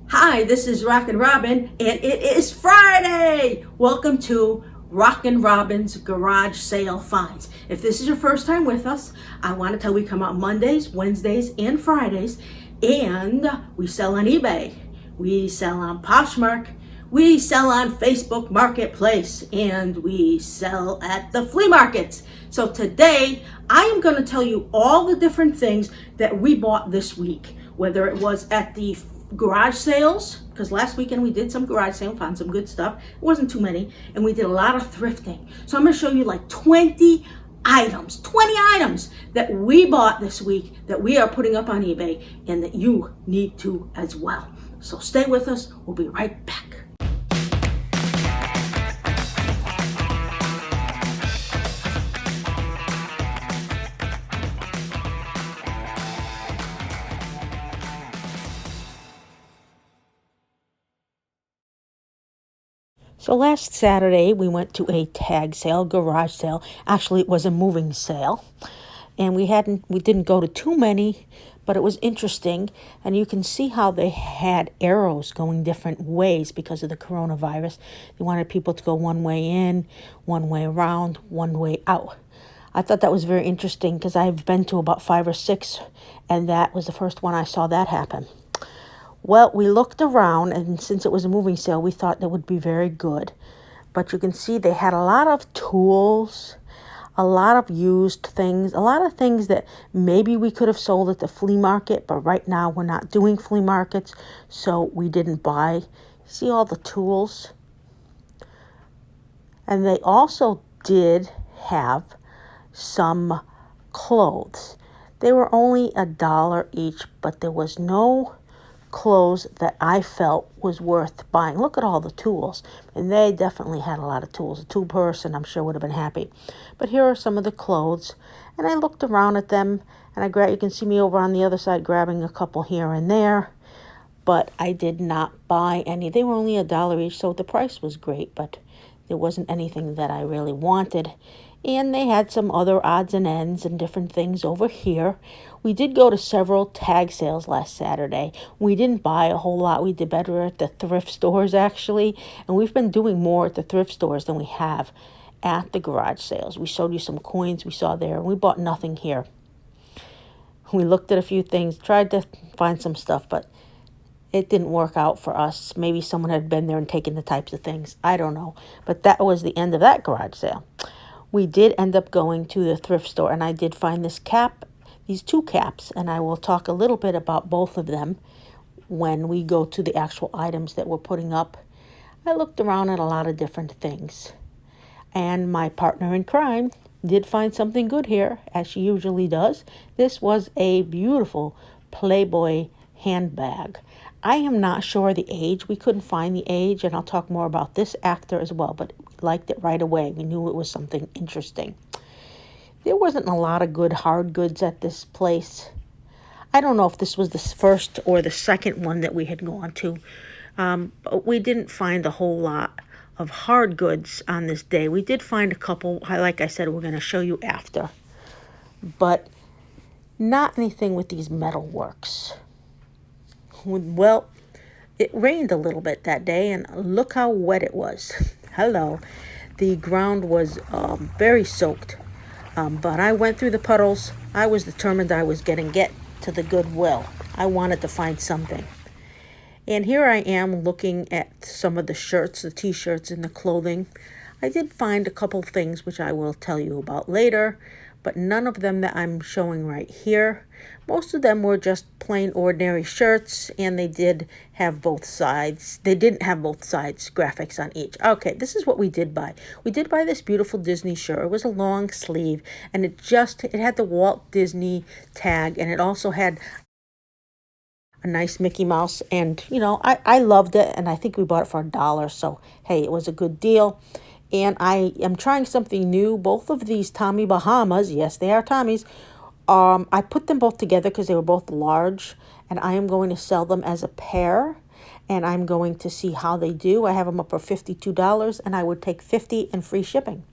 Hi, this is RockinRobin, and it is Friday! Welcome to RockinRobin's Garage Sale Finds. If this is your first time with us, I want to tell you we come out Mondays, Wednesdays, and Fridays, and we sell on eBay, we sell on Poshmark, we sell on Facebook Marketplace, and we sell at the flea markets. So today, I am going to tell you all the different things that we bought this week, whether it was at the garage sales, because last weekend we did some garage sale, found some good stuff. It wasn't too many, and we did a lot of thrifting. So I'm going to show you like 20 items that we bought this week that we are putting up on eBay and that you need to as well. So stay with us. We'll be right back. So last Saturday we went to a tag sale, garage sale. Actually, it was a moving sale. And we didn't go to too many, but it was interesting. And you can see how they had arrows going different ways because of the coronavirus. They wanted people to go one way in, one way around, one way out. I thought that was very interesting because I've been to about 5 or 6, and that was the first one I saw that happen. Well, we looked around, and since it was a moving sale, we thought that would be very good. But you can see they had a lot of tools, a lot of used things, a lot of things that maybe we could have sold at the flea market, but right now we're not doing flea markets, so we didn't buy. See all the tools? And they also did have some clothes. They were only $1 each, but there was no clothes that I felt was worth buying. Look at all the tools, and they definitely had a lot of tools. A tool person, I'm sure, would have been happy. But here are some of the clothes, and I looked around at them, and you can see me over on the other side grabbing a couple here and there, but I did not buy any. They were only $1 each, so the price was great, but there wasn't anything that I really wanted. And they had some other odds and ends and different things over here. We did go to several tag sales last Saturday. We didn't buy a whole lot. We did better at the thrift stores, actually. And we've been doing more at the thrift stores than we have at the garage sales. We showed you some coins we saw there, and we bought nothing here. We looked at a few things, tried to find some stuff, but it didn't work out for us. Maybe someone had been there and taken the types of things. I don't know. But that was the end of that garage sale. We did end up going to the thrift store, and I did find these 2 caps, and I will talk a little bit about both of them when we go to the actual items that we're putting up. I looked around at a lot of different things, and my partner in crime did find something good here, as she usually does. This was a beautiful Playboy handbag. I am not sure the age. We couldn't find the age, and I'll talk more about this after as well, but we liked it right away. We knew it was something interesting. There wasn't a lot of good hard goods at this place. I don't know if this was the first or the second one that we had gone to, but we didn't find a whole lot of hard goods on this day. We did find a couple, like I said, we're going to show you after, but not anything with these metal works. Well, it rained a little bit that day, and look how wet it was. Hello. The ground was very soaked, but I went through the puddles. I was determined I was going to get to the Goodwill. I wanted to find something. And here I am looking at some of the shirts, the T-shirts, and the clothing. I did find a couple things which I will tell you about later, but none of them that I'm showing right here. Most of them were just plain ordinary shirts, and they did have both sides. They didn't have both sides graphics on each. Okay, this is what we did buy. We did buy this beautiful Disney shirt. It was a long sleeve, and it had the Walt Disney tag, and it also had a nice Mickey Mouse. And, I loved it, and I think we bought it for $1, so, hey, it was a good deal. And I am trying something new. Both of these Tommy Bahamas, yes, they are Tommys. I put them both together because they were both large, and I am going to sell them as a pair, and I'm going to see how they do. I have them up for $52, and I would take $50 and free shipping.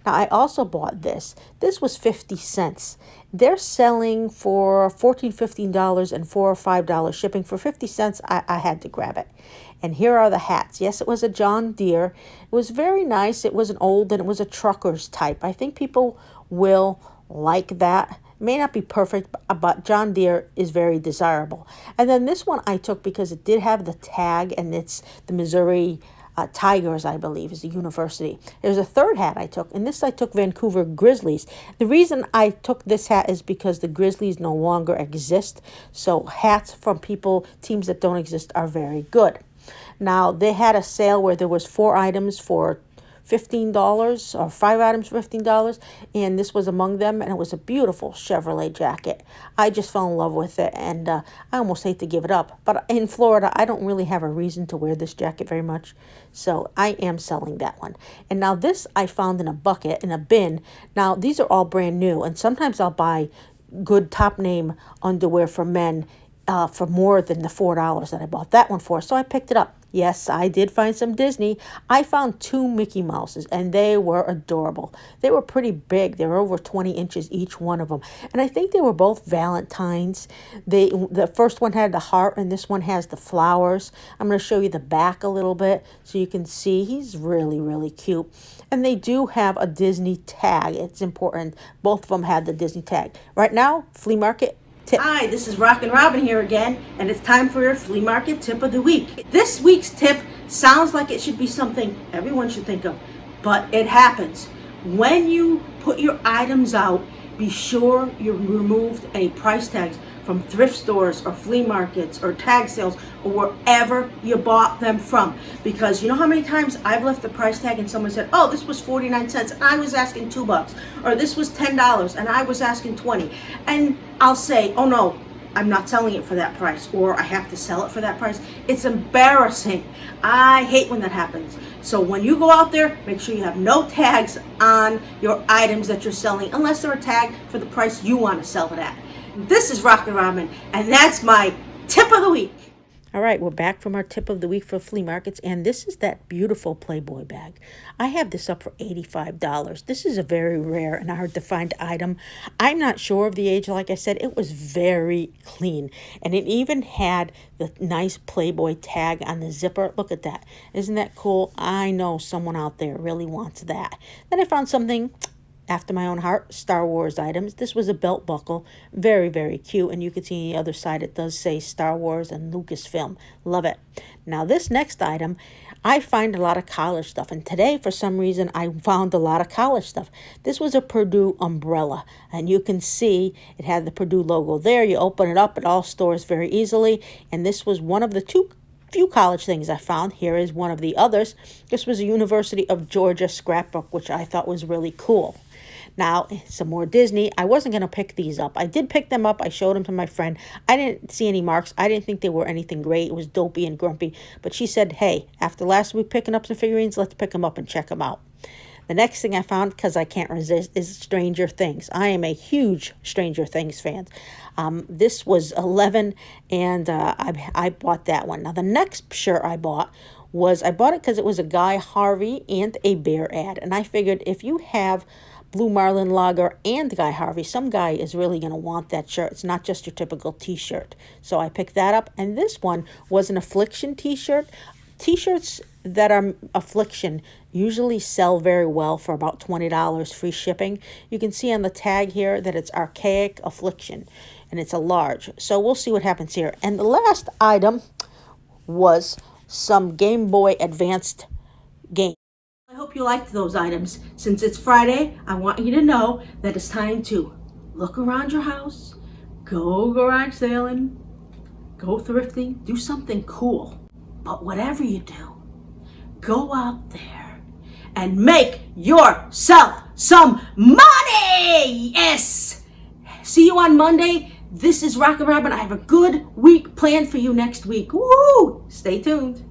Now, I also bought this. This was 50 cents. They're selling for $14, $15 and $4 or $5 shipping. For 50 cents, I had to grab it. And here are the hats. Yes, it was a John Deere. It was very nice. It was an old and it was a trucker's type. I think people will like that. It may not be perfect, but John Deere is very desirable. And then this one I took because it did have the tag, and it's the Missouri Tigers, I believe, is the university. There's a third hat I took, and this I took Vancouver Grizzlies. The reason I took this hat is because the Grizzlies no longer exist. So hats from teams that don't exist, are very good. Now, they had a sale where there was 4 items for $15 or 5 items for $15, and this was among them, and it was a beautiful Chevrolet jacket. I just fell in love with it, and I almost hate to give it up. But in Florida, I don't really have a reason to wear this jacket very much, so I am selling that one. And now this I found in a bucket, in a bin. Now, these are all brand new, and sometimes I'll buy good top name underwear for men for more than the $4 that I bought that one for, so I picked it up. Yes, I did find some Disney. I found 2 Mickey Mouses, and they were adorable. They were pretty big. They were over 20 inches, each one of them. And I think they were both Valentines. The first one had the heart, and this one has the flowers. I'm going to show you the back a little bit so you can see. He's really, really cute. And they do have a Disney tag. It's important. Both of them had the Disney tag. Right now, flea market tip. Hi, this is RockinRobin here again, and it's time for your flea market tip of the week. This week's tip sounds like it should be something everyone should think of, but it happens. When you put your items out, be sure you removed any price tags from thrift stores or flea markets or tag sales or wherever you bought them from. Because you know how many times I've left the price tag and someone said, oh, this was 49 cents and I was asking $2, or this was $10 and I was asking 20. And I'll say, oh no, I'm not selling it for that price, or I have to sell it for that price. It's embarrassing. I hate when that happens. So when you go out there, make sure you have no tags on your items that you're selling, unless they're a tag for the price you want to sell it at. This is RockinRobin, and that's my tip of the week. All right, we're back from our tip of the week for flea markets, and this is that beautiful Playboy bag. I have this up for $85. This is a very rare and hard to find item. I'm not sure of the age. Like I said, it was very clean, and it even had the nice Playboy tag on the zipper. Look at that. Isn't that cool? I know someone out there really wants that. Then I found something after my own heart, Star Wars items. This was a belt buckle. Very, very cute. And you can see on the other side, it does say Star Wars and Lucasfilm. Love it. Now, this next item, I find a lot of college stuff. And today, for some reason, I found a lot of college stuff. This was a Purdue Umbrella. And you can see it had the Purdue logo there. You open it up, it all stores very easily. And this was one of the few college things I found. Here is one of the others. This was a University of Georgia scrapbook, which I thought was really cool. Now, some more Disney. I wasn't going to pick these up. I did pick them up. I showed them to my friend. I didn't see any marks. I didn't think they were anything great. It was dopey and grumpy. But she said, hey, after last week picking up some figurines, let's pick them up and check them out. The next thing I found, because I can't resist, is Stranger Things. I am a huge Stranger Things fan. This was 11, and I bought that one. Now, the next shirt I bought it because it was a Guy Harvey and a bear ad. And I figured if you have Blue Marlin Lager and Guy Harvey, some guy is really going to want that shirt. It's not just your typical t-shirt. So I picked that up. And this one was an Affliction t-shirt. T-shirts that are Affliction usually sell very well for about $20 free shipping. You can see on the tag here that it's Archaic Affliction, and it's a large. So we'll see what happens here. And the last item was some Game Boy Advanced game. I hope you liked those items. Since it's Friday, I want you to know that it's time to look around your house, go garage sailing, go thrifting, do something cool. But whatever you do, go out there and make yourself some money! Yes! See you on Monday. This is RockinRobin. I have a good week planned for you next week. Woo! Stay tuned.